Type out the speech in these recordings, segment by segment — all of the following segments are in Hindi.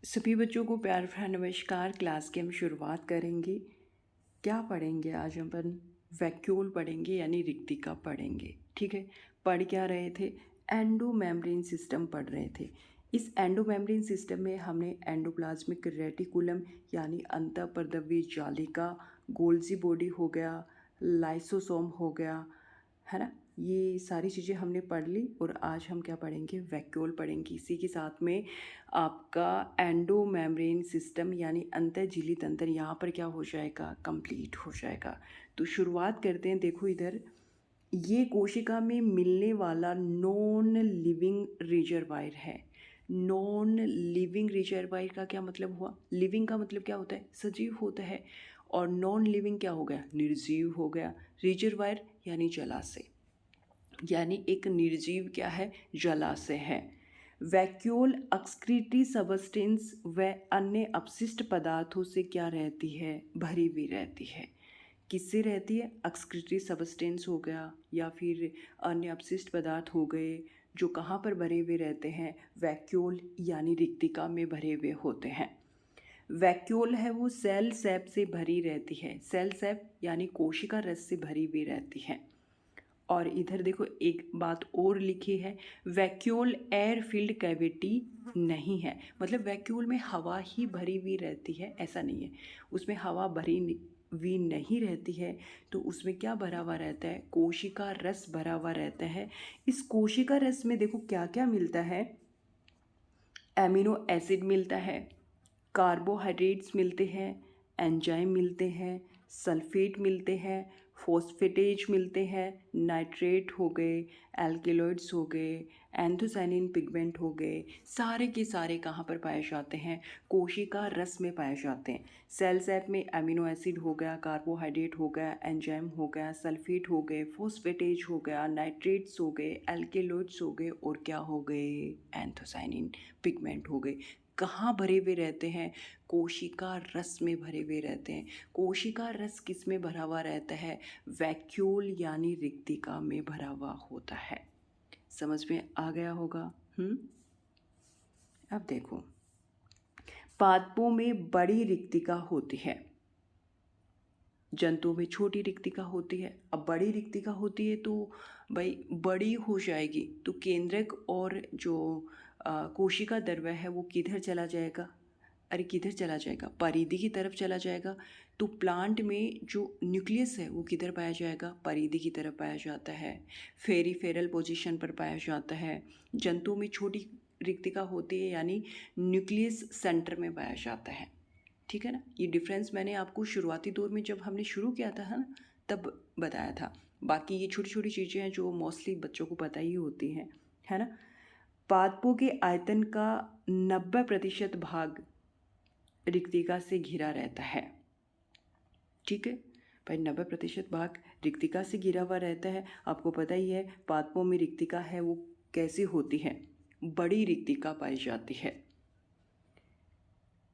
सभी बच्चों को प्यार भरा नमस्कार। क्लास की हम शुरुआत करेंगे। क्या पढ़ेंगे आज अपन? वैक्यूल पढ़ेंगे यानी रिक्तिका पढ़ेंगे। ठीक है, पढ़ क्या रहे थे? एंडो मेम्ब्रेन सिस्टम पढ़ रहे थे। इस एंडो मेम्ब्रेन सिस्टम में हमने एंडोप्लाज्मिक रेटिकुलम यानी अंतःपर्दवीय जालिका, गोल्जी बॉडी हो गया, लाइसोसोम हो गया, है ना, ये सारी चीज़ें हमने पढ़ ली। और आज हम क्या पढ़ेंगे? वैक्यूल पढ़ेंगे। इसी के साथ में आपका एंडो मेम्ब्रेन सिस्टम यानी अंतःझिल्ली तंत्र यहाँ पर क्या हो जाएगा? कंप्लीट हो जाएगा। तो शुरुआत करते हैं। देखो इधर, ये कोशिका में मिलने वाला नॉन लिविंग रिजर्वायर है। नॉन लिविंग रिजर्वायर का क्या मतलब हुआ? लिविंग का मतलब क्या होता है? सजीव होता है। और नॉन लिविंग क्या हो गया? निर्जीव हो गया। रिजर्वायर यानी जलाशय, यानी एक निर्जीव क्या है? जलाशय है। वैक्यूल एक्सक्रीटरी सबस्टेंस व अन्य अपशिष्ट पदार्थों से क्या रहती है? भरी हुई रहती है। किससे रहती है? एक्सक्रीटरी सबस्टेंस हो गया या फिर अन्य अपशिष्ट पदार्थ हो गए, जो कहाँ पर भरे हुए रहते हैं? वैक्यूल यानी रिक्तिका में भरे हुए होते हैं। वैक्यूल है वो सेल सैप से भरी रहती है। सेल सैप यानी कोशिका रस से भरी हुई रहती है। और इधर देखो एक बात और लिखी है, वैक्यूल एयर फील्ड कैविटी नहीं है। मतलब वैक्यूल में हवा ही भरी हुई रहती है, ऐसा नहीं है। उसमें हवा भरी हुई नहीं रहती है। तो उसमें क्या भरा हुआ रहता है? कोशिका रस भरा हुआ रहता है। इस कोशिका रस में देखो क्या क्या मिलता है? एमिनो एसिड मिलता है, कार्बोहाइड्रेट्स मिलते हैं, एंजाइम मिलते हैं, सल्फेट मिलते हैं, फॉस्फेटेज मिलते हैं, नाइट्रेट हो गए, एल्केलॉइड्स हो गए, एंथोसाइनिन पिगमेंट हो गए। सारे के सारे कहाँ पर पाए जाते हैं? कोशिका रस में पाए जाते हैं। सेल सैप में एमिनो एसिड हो गया, कार्बोहाइड्रेट हो गया, एंजाइम हो गया, सल्फेट हो गए, फॉस्फेटेज हो गया, नाइट्रेट्स हो गए, एल्केलॉइड्स हो गए और क्या हो गए? एंथोसाइनिन पिगमेंट हो गए। कहाँ भरे हुए रहते हैं? कोशिका रस में भरे हुए रहते हैं। कोशिका रस किस में भरा हुआ रहता है? वैक्यूल यानी रिक्तिका में भरा हुआ होता है। समझ में आ गया होगा? अब देखो, पादपों में बड़ी रिक्तिका होती है, जंतुओं में छोटी रिक्तिका होती है। अब बड़ी रिक्तिका होती है तो भाई बड़ी हो जाएगी, तो केंद्रक और जो कोशिका द्रव्य है वो किधर चला जाएगा? अरे किधर चला जाएगा? परिधि की तरफ चला जाएगा। तो प्लांट में जो न्यूक्लियस है वो किधर पाया जाएगा? परिधि की तरफ पाया जाता है, फेरिफेरल पोजीशन पर पाया जाता है। जंतुओं में छोटी रिक्तिका होती है यानी न्यूक्लियस सेंटर में पाया जाता है। ठीक है ना, ये डिफरेंस मैंने आपको शुरुआती दौर में जब हमने शुरू किया था है ना, तब बताया था। बाकी ये छोटी छोटी चीज़ें हैं जो मोस्टली बच्चों को पता ही होती हैं, है ना। पादपों के आयतन का 90% भाग रिक्तिका से घिरा रहता है। ठीक है भाई, 90% भाग रिक्तिका से घिरा हुआ रहता है। आपको पता ही है पादपों में रिक्तिका है वो कैसी होती है? बड़ी रिक्तिका पाई जाती है।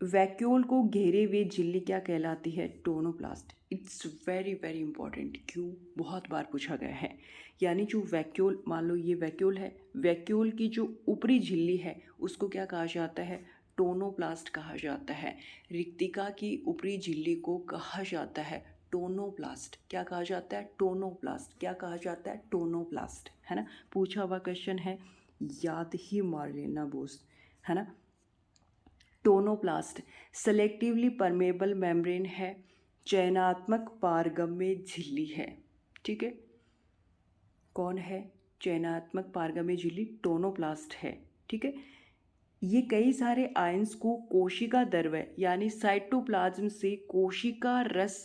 वैक्यूल को घेरे हुए झिल्ली क्या कहलाती है? Tonoplast. It's very very important. क्यों? बहुत बार पूछा गया है। यानी जो वैक्यूल, मान लो ये वैक्यूल है, वैक्यूल की जो ऊपरी झिल्ली है उसको क्या कहा जाता है? टोनोप्लास्ट कहा जाता है। रिक्तिका की ऊपरी झिल्ली को कहा जाता है टोनोप्लास्ट। क्या कहा जाता है? टोनोप्लास्ट। क्या कहा जाता है? टोनोप्लास्ट, है ना। पूछा हुआ क्वेश्चन है, याद ही मार लेना बोस, है ना। टोनोप्लास्ट सेलेक्टिवली परमेबल मेम्ब्रेन है, चयनात्मक पारगम्य झिल्ली है। ठीक है, कौन है? चयनात्मक पारगम्य झिल्ली टोनोप्लास्ट है। ठीक है, ये कई सारे आयंस को कोशिका द्रव्य यानी साइटोप्लाज्म से कोशिका रस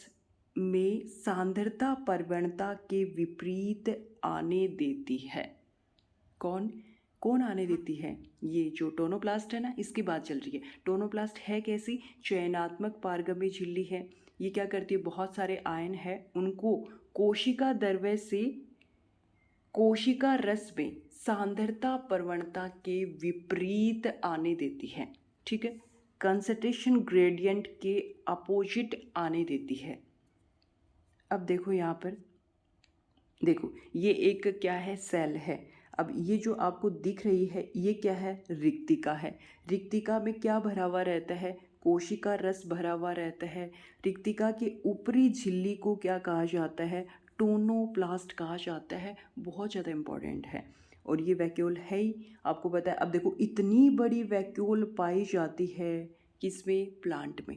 में सांद्रता प्रवणता के विपरीत आने देती है। कौन कौन आने देती है? ये जो टोनोप्लास्ट है ना, इसकी बात चल रही है। टोनोप्लास्ट है कैसी? चयनात्मक पारगम्य झिल्ली है। ये क्या करती है? बहुत सारे आयन है उनको कोशिका द्रव्य से कोशिका रस में सांद्रता प्रवणता के विपरीत आने देती है। ठीक है, कंसंट्रेशन ग्रेडियंट के अपोजिट आने देती है। अब देखो यहाँ पर, देखो ये एक क्या है? सेल है। अब ये जो आपको दिख रही है ये क्या है, रिक्तिका है। रिक्तिका में क्या भरा हुआ रहता है, कोशिका रस भरा हुआ रहता है। रिक्तिका के ऊपरी झिल्ली को क्या कहा जाता है, टोनोप्लास्ट कहा जाता है। बहुत ज़्यादा इम्पॉर्टेंट है और ये वैक्यूल है ही, आपको पता है। अब देखो इतनी बड़ी वैक्यूल पाई जाती है किसमें, प्लांट में,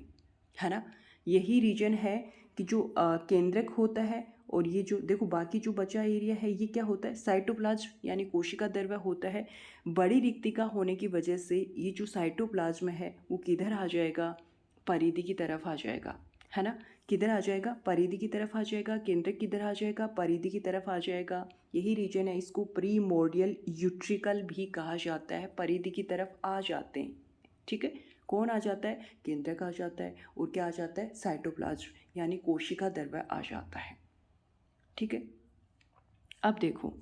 है ना। यही रीजन है कि जो केंद्रक होता है और ये जो देखो बाकी जो बचा एरिया है ये क्या होता है, साइटोप्लाज्म यानी कोशिका द्रव्य होता है। बड़ी रिक्तिका होने की वजह से ये जो साइटोप्लाज्म है वो किधर आ जाएगा, परिधि की तरफ आ जाएगा, है ना। किधर आ जाएगा, परिधि की तरफ आ जाएगा। केंद्रक किधर आ जाएगा, परिधि की तरफ आ जाएगा। यही रीजन है, इसको प्रीमोर्डियल यूट्रिकल भी कहा जाता है। परिधि की तरफ आ जाते हैं, ठीक है। कौन आ जाता है, केंद्रक आ जाता है और क्या आ जाता है, साइटोप्लाज्म यानी कोशिका द्रव्य आ जाता है, ठीक है। अब देखो,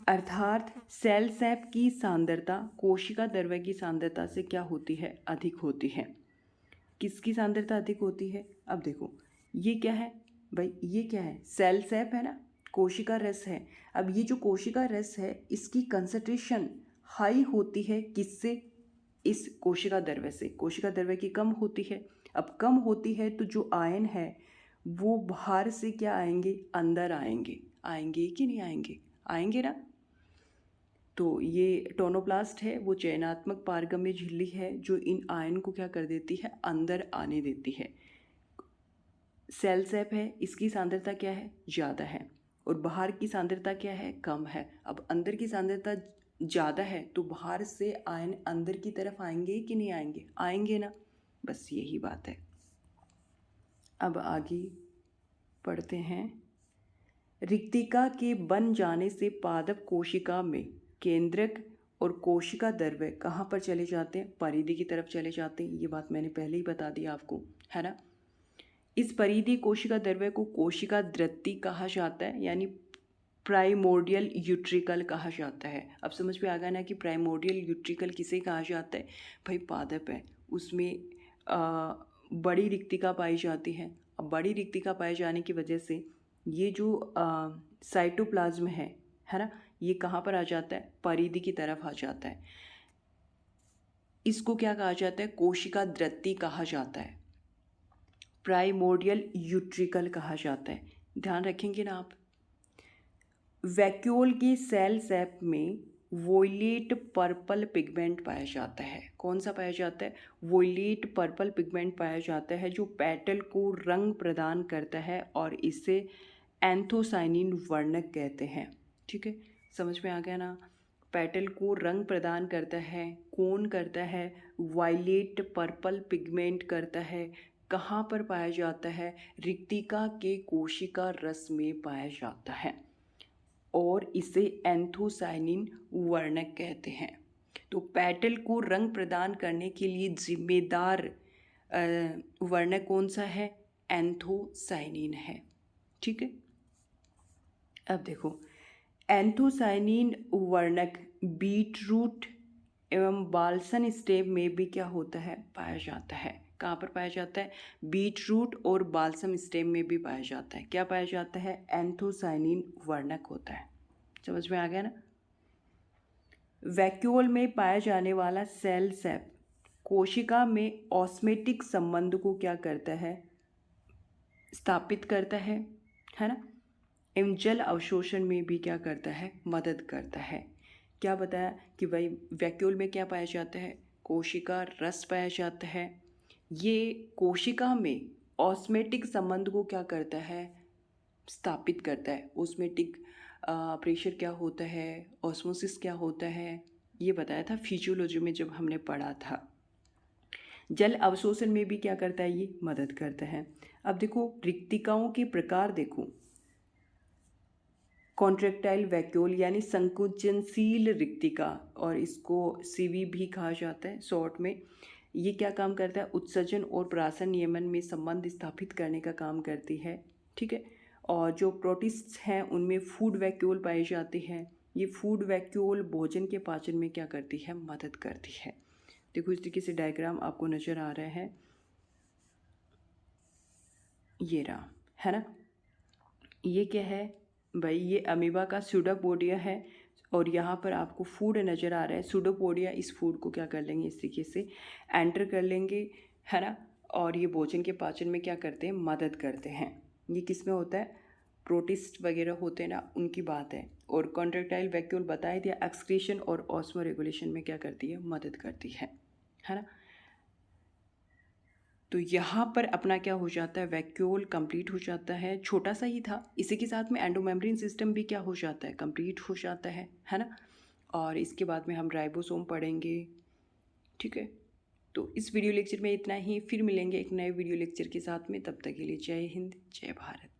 अर्थात सेल सैप की सांद्रता कोशिका द्रव्य की सांद्रता से क्या होती है, अधिक होती है। किसकी सांद्रता अधिक होती है, अब देखो ये क्या है भाई, ये क्या है, सेल सैप है ना, कोशिका रस है। अब ये जो कोशिका रस है इसकी कंसंट्रेशन हाई होती है किससे, इस कोशिका द्रव्य से। कोशिका द्रव्य की कम होती है। अब कम होती है तो जो आयन है वो बाहर से क्या आएंगे, अंदर आएंगे। आएंगे कि नहीं आएंगे, आएंगे ना। तो ये टोनोप्लास्ट है, वो चयनात्मक पारगम्य झिल्ली है जो इन आयन को क्या कर देती है, अंदर आने देती है। सेल सैप है, इसकी सांद्रता क्या है, ज़्यादा है और बाहर की सांद्रता क्या है, कम है। अब अंदर की सांद्रता ज़्यादा है तो बाहर से आयन अंदर की तरफ आएंगे कि नहीं आएंगे, आएंगे ना, बस यही बात है। अब आगे पढ़ते हैं। रिक्तिका के बन जाने से पादप कोशिका में केंद्रक और कोशिका द्रव्य कहाँ पर चले जाते हैं, परिधि की तरफ चले जाते हैं। ये बात मैंने पहले ही बता दी आपको, है ना। इस परिधि कोशिका द्रव्य को कोशिका द्रति कहा जाता है यानी प्राइमोर्डियल यूट्रिकल कहा जाता है। अब समझ में आ गया ना कि प्राइमोर्डियल यूट्रिकल किसे कहा जाता है, भाई पादप है उसमें बड़ी रिक्तिका पाई जाती है। अब बड़ी रिक्तिका पाए जाने की वजह से ये जो साइटोप्लाज्म है ना, ये कहाँ पर आ जाता है, परिधि की तरफ आ जाता है। इसको क्या कहा जाता है, कोशिका द्रति कहा जाता है, प्राइमोर्डियल यूट्रिकल कहा जाता है। ध्यान रखेंगे ना आप। वैक्यूल की सेल सैप में वोयलेट पर्पल पिगमेंट पाया जाता है। कौन सा पाया जाता है, वोयलेट पर्पल पिगमेंट पाया जाता है जो पेटल को रंग प्रदान करता है और इसे एंथोसाइनिन वर्णक कहते हैं, ठीक है। समझ में आ गया ना। पेटल को रंग प्रदान करता है, कौन करता है, वायलेट पर्पल पिगमेंट करता है। कहाँ पर पाया जाता है, रिक्तिका के कोशिका रस में पाया जाता है और इसे एंथोसाइनिन वर्णक कहते हैं। तो पेटल को रंग प्रदान करने के लिए जिम्मेदार वर्णक कौन सा है, एंथोसाइनिन है, ठीक है। अब देखो, एंथोसाइनिन वर्णक बीटरूट एवं बाल्सन स्टेम में भी क्या होता है, पाया जाता है। कहाँ पर पाया जाता है, बीटरूट और बाल्सम स्टेम में भी पाया जाता है। क्या पाया जाता है, एंथोसाइनिन वर्णक होता है। समझ में आ गया ना। वैक्यूल में पाया जाने वाला सेल सैप कोशिका में ऑस्मेटिक संबंध को क्या करता है, स्थापित करता है ना। एवं जल अवशोषण में भी क्या करता है, मदद करता है। क्या बताया कि भाई वैक्यूल में क्या पाया जाता है, कोशिका रस पाया जाता है। ये कोशिका में ऑस्मेटिक संबंध को क्या करता है, स्थापित करता है। ऑस्मेटिक प्रेशर क्या होता है, ऑस्मोसिस क्या होता है, ये बताया था फिजियोलॉजी में जब हमने पढ़ा था। जल अवशोषण में भी क्या करता है, ये मदद करता है। अब देखो रिक्तिकाओं के प्रकार देखो, कॉन्ट्रेक्टाइल वैक्यूल यानी संकुचनशील रिक्तिका, और इसको सीवी भी कहा जाता है शॉर्ट में। ये क्या काम करता है, उत्सर्जन और प्राशन नियमन में संबंध स्थापित करने का काम करती है, ठीक है। और जो प्रोटिस्ट हैं उनमें फूड वैक्यूल पाई जाती है। ये फूड वैक्यूल भोजन के पाचन में क्या करती है, मदद करती है। देखो इस तरीके से डायग्राम आपको नज़र आ रहा है, ये रहा, है ना। ये क्या है, भाई ये अमीबा का सूडोपोडिया है और यहाँ पर आपको फूड नज़र आ रहा है। सूडोपोडिया इस फूड को क्या कर लेंगे, इस तरीके से एंटर कर लेंगे, है ना। और ये भोजन के पाचन में क्या करते हैं, मदद करते हैं। ये किस में होता है, प्रोटिस्ट वगैरह होते हैं ना, उनकी बात है। और कॉन्ट्रेक्टाइल वैक्यूल बताया दिया एक्सक्रीशन और ऑस्मो रेगुलेशन में क्या करती है, मदद करती है ना। तो यहाँ पर अपना क्या हो जाता है, वैक्यूल कंप्लीट हो जाता है। छोटा सा ही था, इसी के साथ में एंडोमेम्ब्रेन सिस्टम भी क्या हो जाता है, कंप्लीट हो जाता है ना। और इसके बाद में हम राइबोसोम पढ़ेंगे, ठीक है। तो इस वीडियो लेक्चर में इतना ही, फिर मिलेंगे एक नए वीडियो लेक्चर के साथ में। तब तक के लिए जय हिंद, जय भारत।